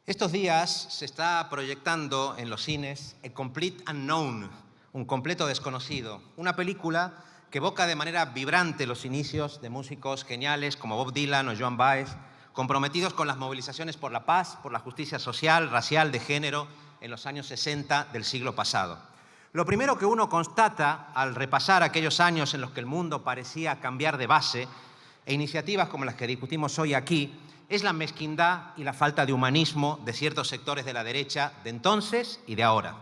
Estos días se está proyectando en los cines A Complete Unknown, un completo desconocido, una película que evoca de manera vibrante los inicios de músicos geniales como Bob Dylan o Joan Baez, comprometidos con las movilizaciones por la paz, por la justicia social, racial, de género, en los años 60 del siglo pasado. Lo primero que uno constata al repasar aquellos años en los que el mundo parecía cambiar de base, e iniciativas como las que discutimos hoy aquí, es la mezquindad y la falta de humanismo de ciertos sectores de la derecha de entonces y de ahora.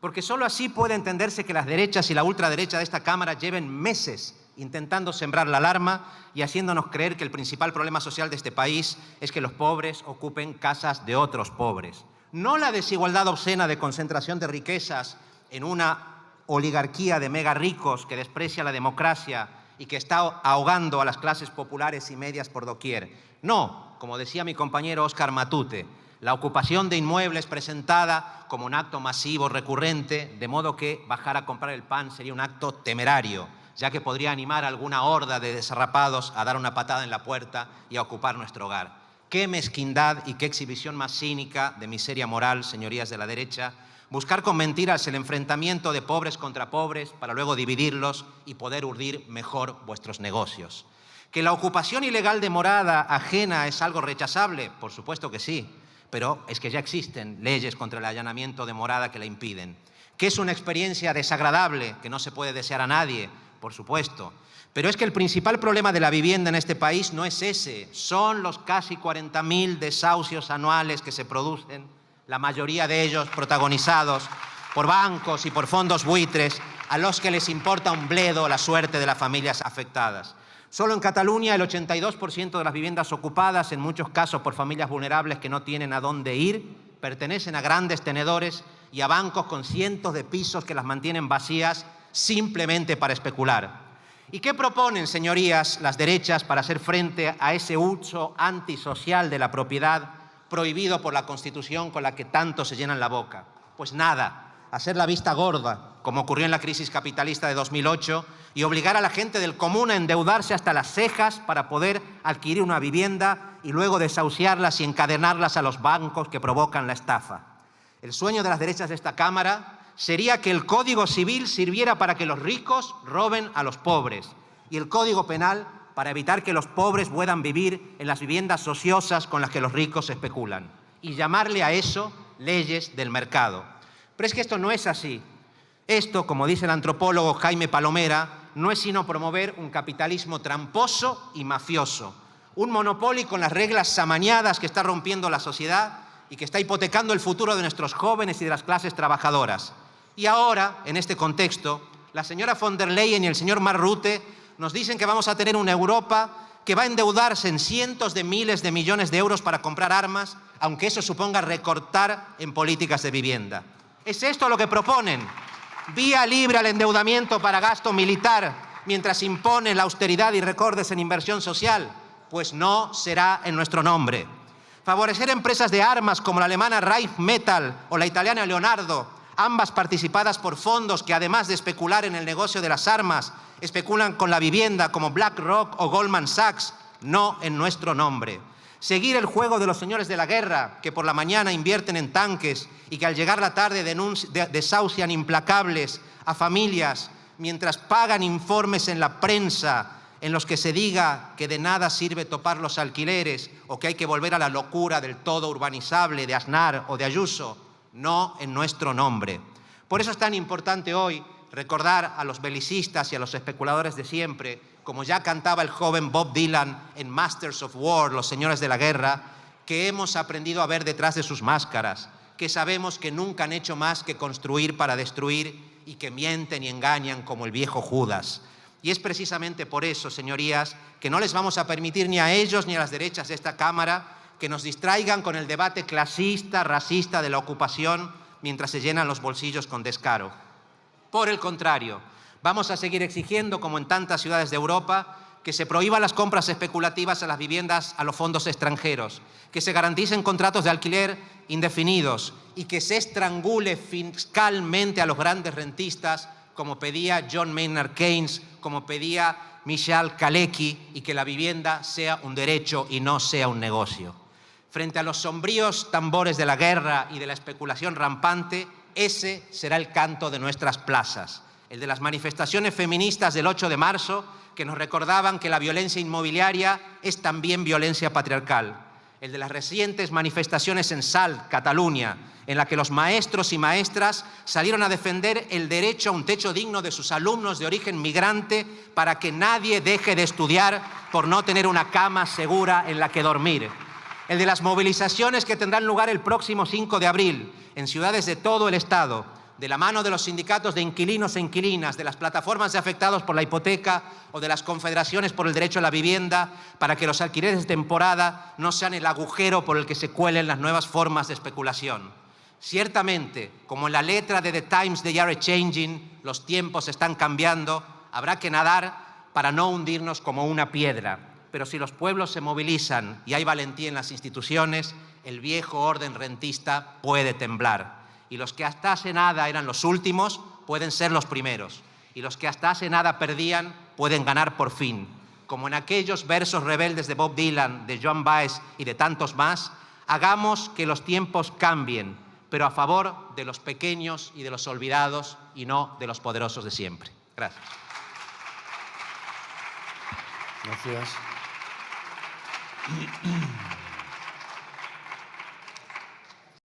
Porque solo así puede entenderse que las derechas y la ultraderecha de esta Cámara lleven meses intentando sembrar la alarma y haciéndonos creer que el principal problema social de este país es que los pobres ocupen casas de otros pobres. No la desigualdad obscena de concentración de riquezas en una oligarquía de mega ricos que desprecia la democracia y que está ahogando a las clases populares y medias por doquier. No, como decía mi compañero Óscar Matute, la ocupación de inmuebles presentada como un acto masivo, recurrente, de modo que bajar a comprar el pan sería un acto temerario, ya que podría animar a alguna horda de desarrapados a dar una patada en la puerta y a ocupar nuestro hogar. Qué mezquindad y qué exhibición más cínica de miseria moral, señorías de la derecha, buscar con mentiras el enfrentamiento de pobres contra pobres para luego dividirlos y poder urdir mejor vuestros negocios. ¿Que la ocupación ilegal de morada ajena es algo rechazable? Por supuesto que sí, pero es que ya existen leyes contra el allanamiento de morada que la impiden. ¿Que es una experiencia desagradable que no se puede desear a nadie? Por supuesto. Pero es que el principal problema de la vivienda en este país no es ese, son los casi 40.000 desahucios anuales que se producen, la mayoría de ellos protagonizados por bancos y por fondos buitres a los que les importa un bledo la suerte de las familias afectadas. Solo en Cataluña el 82% de las viviendas ocupadas, en muchos casos por familias vulnerables que no tienen a dónde ir, pertenecen a grandes tenedores y a bancos con cientos de pisos que las mantienen vacías simplemente para especular. ¿Y qué proponen, señorías, las derechas para hacer frente a ese uso antisocial de la propiedad prohibido por la Constitución con la que tanto se llenan la boca? Pues nada, hacer la vista gorda, como ocurrió en la crisis capitalista de 2008, y obligar a la gente del común a endeudarse hasta las cejas para poder adquirir una vivienda y luego desahuciarlas y encadenarlas a los bancos que provocan la estafa. El sueño de las derechas de esta Cámara sería que el Código Civil sirviera para que los ricos roben a los pobres y el Código Penal para evitar que los pobres puedan vivir en las viviendas ociosas con las que los ricos especulan, y llamarle a eso leyes del mercado. Pero es que esto no es así. Esto, como dice el antropólogo Jaime Palomera, no es sino promover un capitalismo tramposo y mafioso, un monopolio con las reglas amañadas que está rompiendo la sociedad y que está hipotecando el futuro de nuestros jóvenes y de las clases trabajadoras. Y ahora, en este contexto, la señora von der Leyen y el señor Mark Rutte nos dicen que vamos a tener una Europa que va a endeudarse en cientos de miles de millones de euros para comprar armas, aunque eso suponga recortar en políticas de vivienda. ¿Es esto lo que proponen? ¿Vía libre al endeudamiento para gasto militar mientras imponen la austeridad y recortes en inversión social? Pues no será en nuestro nombre. ¿Favorecer empresas de armas como la alemana Rheinmetall o la italiana Leonardo, ambas participadas por fondos que, además de especular en el negocio de las armas, especulan con la vivienda como BlackRock o Goldman Sachs? No en nuestro nombre. Seguir el juego de los señores de la guerra, que por la mañana invierten en tanques y que al llegar la tarde desahucian implacables a familias mientras pagan informes en la prensa en los que se diga que de nada sirve topar los alquileres o que hay que volver a la locura del todo urbanizable de Aznar o de Ayuso. No en nuestro nombre. Por eso es tan importante hoy recordar a los belicistas y a los especuladores de siempre, como ya cantaba el joven Bob Dylan en Masters of War, los señores de la guerra, que hemos aprendido a ver detrás de sus máscaras, que sabemos que nunca han hecho más que construir para destruir y que mienten y engañan como el viejo Judas. Y es precisamente por eso, señorías, que no les vamos a permitir ni a ellos ni a las derechas de esta Cámara que nos distraigan con el debate clasista, racista de la ocupación mientras se llenan los bolsillos con descaro. Por el contrario, vamos a seguir exigiendo, como en tantas ciudades de Europa, que se prohíban las compras especulativas a las viviendas a los fondos extranjeros, que se garanticen contratos de alquiler indefinidos y que se estrangule fiscalmente a los grandes rentistas, como pedía John Maynard Keynes, como pedía Michel Kalecki, y que la vivienda sea un derecho y no sea un negocio. Frente a los sombríos tambores de la guerra y de la especulación rampante, ese será el canto de nuestras plazas, el de las manifestaciones feministas del 8 de marzo, que nos recordaban que la violencia inmobiliaria es también violencia patriarcal, el de las recientes manifestaciones en Salt, Cataluña, en la que los maestros y maestras salieron a defender el derecho a un techo digno de sus alumnos de origen migrante para que nadie deje de estudiar por no tener una cama segura en la que dormir. El de las movilizaciones que tendrán lugar el próximo 5 de abril en ciudades de todo el Estado, de la mano de los sindicatos de inquilinos e inquilinas, de las plataformas de afectados por la hipoteca o de las confederaciones por el derecho a la vivienda, para que los alquileres de temporada no sean el agujero por el que se cuelen las nuevas formas de especulación. Ciertamente, como en la letra de The Times They Are Changing, los tiempos están cambiando, habrá que nadar para no hundirnos como una piedra. Pero si los pueblos se movilizan y hay valentía en las instituciones, el viejo orden rentista puede temblar. Y los que hasta hace nada eran los últimos pueden ser los primeros. Y los que hasta hace nada perdían pueden ganar por fin. Como en aquellos versos rebeldes de Bob Dylan, de Joan Baez y de tantos más, hagamos que los tiempos cambien, pero a favor de los pequeños y de los olvidados y no de los poderosos de siempre. Gracias. Gracias.